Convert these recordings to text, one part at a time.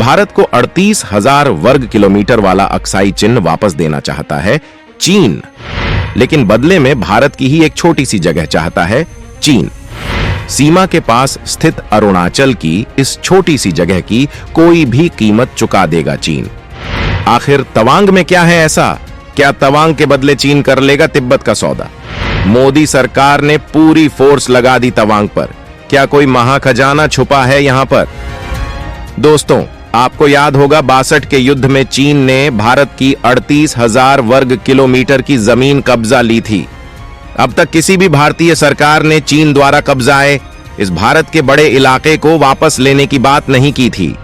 भारत को 38,000 वर्ग किलोमीटर वाला अक्साई चिन वापस देना चाहता है चीन, लेकिन बदले में भारत की ही एक छोटी सी जगह चाहता है चीन। सीमा के पास स्थित अरुणाचल की इस छोटी सी जगह की कोई भी कीमत चुका देगा चीन। आखिर तवांग में क्या है ऐसा? क्या तवांग के बदले चीन कर लेगा तिब्बत का सौदा? मोदी सरकार ने पूरी फोर्स लगा दी तवांग पर। क्या कोई महाखजाना छुपा है यहां पर? दोस्तों, आपको याद होगा 62 के युद्ध में चीन ने भारत की 38,000 वर्ग किलोमीटर की जमीन कब्जा ली थी। अब तक किसी भी भारतीय सरकार ने चीन द्वारा कब्जाए इस भारत के बड़े इलाके को वापस लेने की बात नहीं की थी,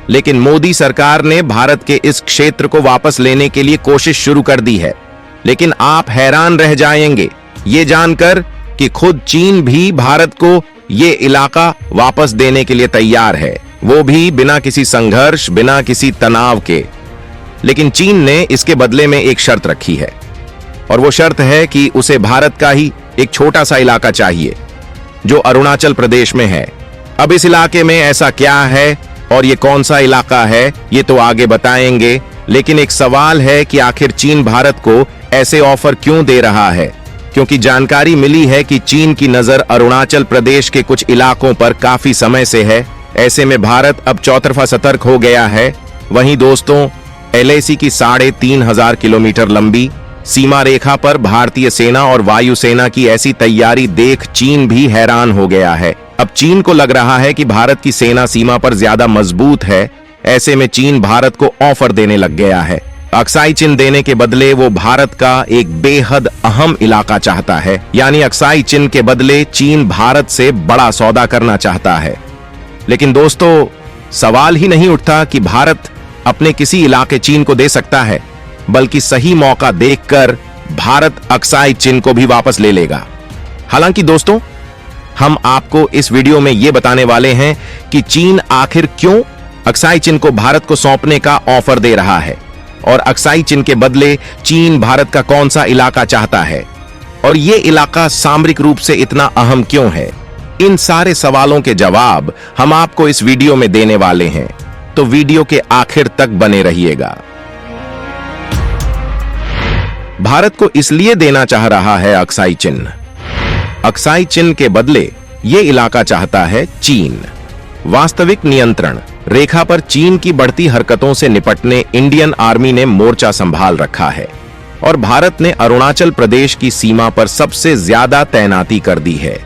लेकिन मोदी सरकार ने भारत के इस क्षेत्र को वापस लेने के लिए कोशिश शुरू कर दी है। लेकिन आप हैरान रह जाएंगे ये जानकर कि खुद चीन भी भारत को ये इलाका वापस देने के लिए तैयार है, वो भी बिना किसी संघर्ष, बिना किसी तनाव के। लेकिन चीन ने इसके बदले में एक शर्त रखी है, और वो शर्त है कि उसे भारत का ही एक छोटा सा इलाका चाहिए जो अरुणाचल प्रदेश में है। अब इस इलाके में ऐसा क्या है और ये कौन सा इलाका है ये तो आगे बताएंगे, लेकिन एक सवाल है कि आखिर चीन भारत को ऐसे ऑफर क्यों दे रहा है? क्योंकि जानकारी मिली है कि चीन की नजर अरुणाचल प्रदेश के कुछ इलाकों पर काफी समय से है। ऐसे में भारत अब चौतरफा सतर्क हो गया है। वहीं दोस्तों, LAC की 3,500 किलोमीटर लंबी सीमा रेखा पर भारतीय सेना और वायुसेना की ऐसी तैयारी देख चीन भी हैरान हो गया है। अब चीन को लग रहा है कि भारत की सेना सीमा पर ज्यादा मजबूत है। ऐसे में चीन भारत को ऑफर देने लग गया है। अक्साई चिन देने के बदले वो भारत का एक बेहद अहम इलाका चाहता है, यानी अक्साई चिन के बदले चीन भारत से बड़ा सौदा करना चाहता है। लेकिन दोस्तों, सवाल ही नहीं उठता कि भारत अपने किसी इलाके चीन को दे सकता है, बल्कि सही मौका देखकर भारत अक्साई चिन को भी वापस ले लेगा। हालांकि दोस्तों, हम आपको इस वीडियो में यह बताने वाले हैं कि चीन आखिर क्यों अक्साई चिन को भारत को सौंपने का ऑफर दे रहा है, और अक्साई चिन के बदले चीन भारत का कौन सा इलाका चाहता है, और यह इलाका सामरिक रूप से इतना अहम क्यों है। इन सारे सवालों के जवाब हम आपको इस वीडियो में देने वाले हैं, तो वीडियो के आखिर तक बने रहिएगा। भारत को इसलिए देना चाह रहा है अक्साई चिन। अक्साई चिन के बदले यह इलाका चाहता है चीन। वास्तविक नियंत्रण रेखा पर चीन की बढ़ती हरकतों से निपटने इंडियन आर्मी ने मोर्चा संभाल रखा है, और भारत ने अरुणाचल प्रदेश की सीमा पर सबसे ज्यादा तैनाती कर दी है।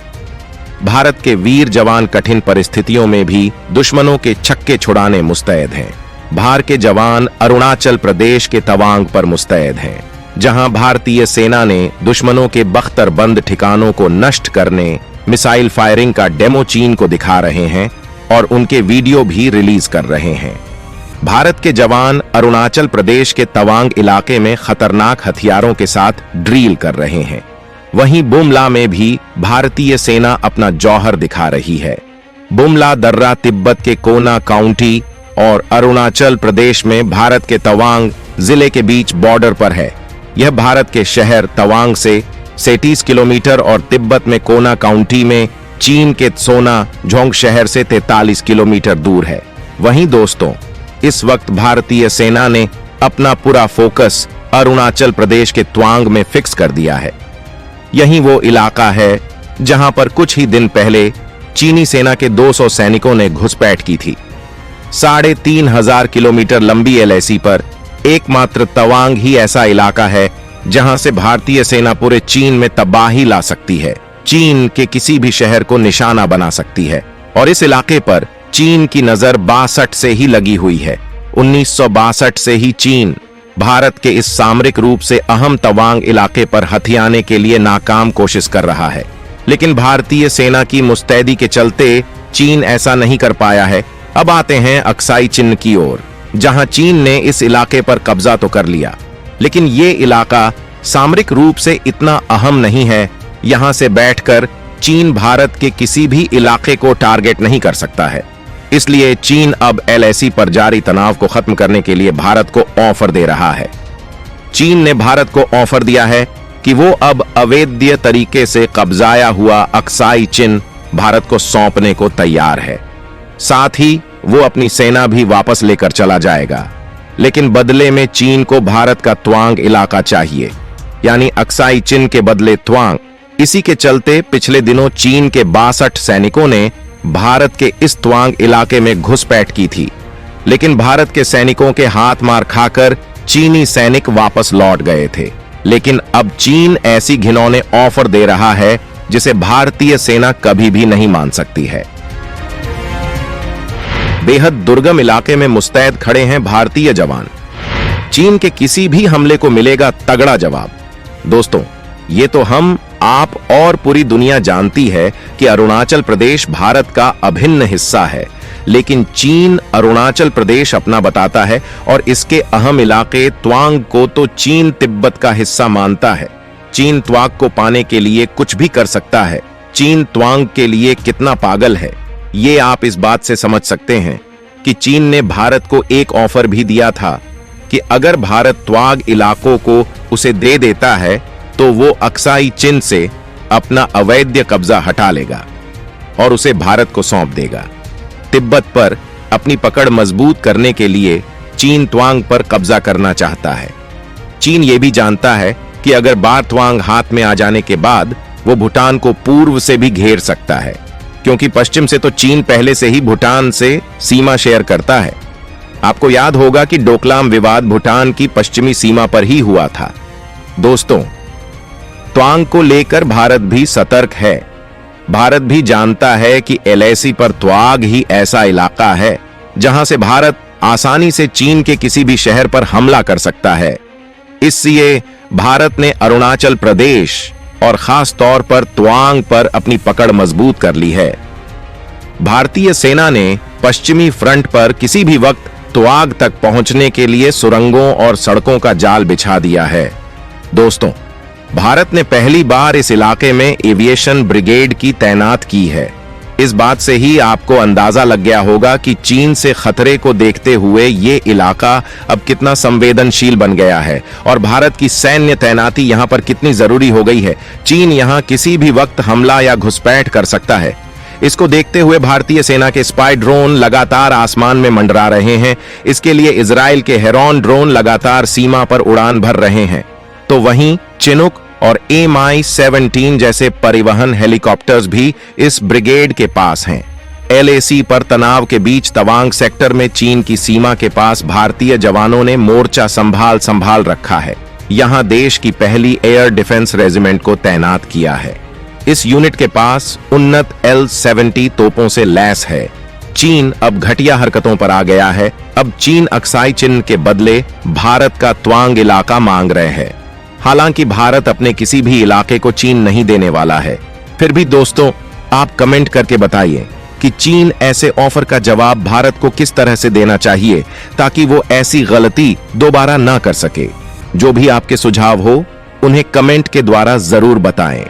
भारत के वीर जवान कठिन परिस्थितियों में भी दुश्मनों के छक्के छुड़ाने मुस्तैद हैं। भार के जवान अरुणाचल प्रदेश के तवांग पर मुस्तैद हैं, जहां भारतीय सेना ने दुश्मनों के बख्तरबंद ठिकानों को नष्ट करने मिसाइल फायरिंग का डेमो चीन को दिखा रहे हैं और उनके वीडियो भी रिलीज कर रहे हैं। भारत के जवान अरुणाचल प्रदेश के तवांग इलाके में खतरनाक हथियारों के साथ ड्रिल कर रहे हैं। वहीं बुमला में भी भारतीय सेना अपना जौहर दिखा रही है। बुमला दर्रा तिब्बत के कोना काउंटी और अरुणाचल प्रदेश में भारत के तवांग जिले के बीच बॉर्डर पर है। यह भारत के शहर तवांग से 37 किलोमीटर और तिब्बत में कोना काउंटी में चीन के त्सोना झोंग शहर से 43 किलोमीटर दूर है। वहीं दोस्तों, इस वक्त भारतीय सेना ने अपना पूरा फोकस अरुणाचल प्रदेश के तवांग में फिक्स कर दिया है। यही वो इलाका है जहां पर कुछ ही दिन पहले चीनी सेना के 200 सैनिकों ने घुसपैठ की थी। 3,500 किलोमीटर लंबी LAC पर एकमात्र तवांग ही ऐसा इलाका है जहां से भारतीय सेना पूरे चीन में तबाही ला सकती है, चीन के किसी भी शहर को निशाना बना सकती है। और इस इलाके पर चीन की नजर 62 से ही लगी हुई है। 1962 से ही चीन भारत के इस सामरिक रूप से अहम तवांग इलाके पर हथियाने के लिए नाकाम कोशिश कर रहा है, लेकिन भारतीय सेना की मुस्तैदी के चलते चीन ऐसा नहीं कर पाया है। अब आते हैं अक्साई चिन की ओर, जहां चीन ने इस इलाके पर कब्जा तो कर लिया, लेकिन ये इलाका सामरिक रूप से इतना अहम नहीं है। यहां से बैठकर चीन भारत के किसी भी इलाके को टारगेट नहीं कर सकता है। इसलिए चीन अब LAC पर जारी तनाव को खत्म करने के लिए भारत को ऑफर दे रहा है। चीन ने भारत को ऑफर दिया है कि वो अब अवैध तरीके से कब्जाया हुआ अक्साई चिन भारत को सौंपने को तैयार है। साथ ही वो अपनी सेना भी वापस लेकर चला जाएगा, लेकिन बदले में चीन को भारत का त्वांग इलाका चाहिए, यानी अक्साई चिन के बदले त्वांग। इसी के चलते पिछले दिनों चीन के 62 सैनिकों ने भारत के इस त्वांग इलाके में घुसपैठ की थी, लेकिन भारत के सैनिकों के हाथ मार खाकर चीनी सैनिक वापस लौट गए थे। लेकिन अब चीन ऐसी घिनौने ऑफर दे रहा है जिसे भारतीय सेना कभी भी नहीं मान सकती है। बेहद दुर्गम इलाके में मुस्तैद खड़े हैं भारतीय जवान। चीन के किसी भी हमले को मिलेगा तगड़ा जवाब। दोस्तों, ये तो हम, आप और पूरी दुनिया जानती है कि अरुणाचल प्रदेश भारत का अभिन्न हिस्सा है, लेकिन चीन अरुणाचल प्रदेश अपना बताता है और इसके अहम इलाके त्वांग को तो चीन तिब्बत का हिस्सा मानता है। चीन त्वांग को पाने के लिए कुछ भी कर सकता है। चीन त्वांग के लिए कितना पागल है, ये आप इस बात से समझ सकते हैं कि चीन ने भारत को एक ऑफर भी दिया था कि अगर भारत त्वांग इलाकों को उसे दे देता है तो वो अक्साई चिन से अपना अवैध कब्जा हटा लेगा और उसे भारत को सौंप देगा। तिब्बत पर अपनी पकड़ मजबूत करने के लिए चीन त्वांग पर कब्जा करना चाहता है। चीन ये भी जानता है कि अगर बार त्वांग हाथ में आ जाने के बाद वो भूटान को पूर्व से भी घेर सकता है, क्योंकि पश्चिम से तो चीन पहले से ही भूटान से सीमा शेयर करता है। आपको याद होगा कि डोकलाम विवाद भूटान की पश्चिमी सीमा पर ही हुआ था। दोस्तों, त्वांग को लेकर भारत भी सतर्क है। भारत भी जानता है कि एलएसी पर त्वांग ही ऐसा इलाका है जहां से भारत आसानी से चीन के किसी भी शहर पर हमला कर सकता है। इसलिए भारत ने अरुणाचल प्रदेश और खास तौर पर त्वांग पर अपनी पकड़ मजबूत कर ली है। भारतीय सेना ने पश्चिमी फ्रंट पर किसी भी वक्त त्वांग तक पहुंचने के लिए सुरंगों और सड़कों का जाल बिछा दिया है। दोस्तों, भारत ने पहली बार इस इलाके में एविएशन ब्रिगेड की तैनात की है। इस बात से ही आपको अंदाजा लग गया होगा कि चीन से खतरे को देखते हुए ये इलाका अब कितना संवेदनशील बन गया है और भारत की सैन्य तैनाती यहां पर कितनी जरूरी हो गई है। चीन यहां किसी भी वक्त हमला या घुसपैठ कर सकता है। इसको देखते हुए भारतीय सेना के स्पाई ड्रोन लगातार आसमान में मंडरा रहे हैं। इसके लिए इजराइल के हेरॉन ड्रोन लगातार सीमा पर उड़ान भर रहे हैं। तो वहीं चिनूक और MI-17 जैसे परिवहन हेलीकॉप्टर्स भी इस ब्रिगेड के पास हैं। एलएसी पर तनाव के बीच तवांग सेक्टर में चीन की सीमा के पास भारतीय जवानों ने मोर्चा संभाल रखा है। यहां देश की पहली एयर डिफेंस रेजिमेंट को तैनात किया है। इस यूनिट के पास उन्नत L-70 तोपों से लैस है। चीन अब घटिया हरकतों पर आ गया है। अब चीन अक्साई चिन के बदले भारत का त्वांग इलाका मांग रहे हैं। हालांकि भारत अपने किसी भी इलाके को चीन नहीं देने वाला है। फिर भी दोस्तों, आप कमेंट करके बताइए कि चीन ऐसे ऑफर का जवाब भारत को किस तरह से देना चाहिए ताकि वो ऐसी गलती दोबारा ना कर सके। जो भी आपके सुझाव हो उन्हें कमेंट के द्वारा जरूर बताएं।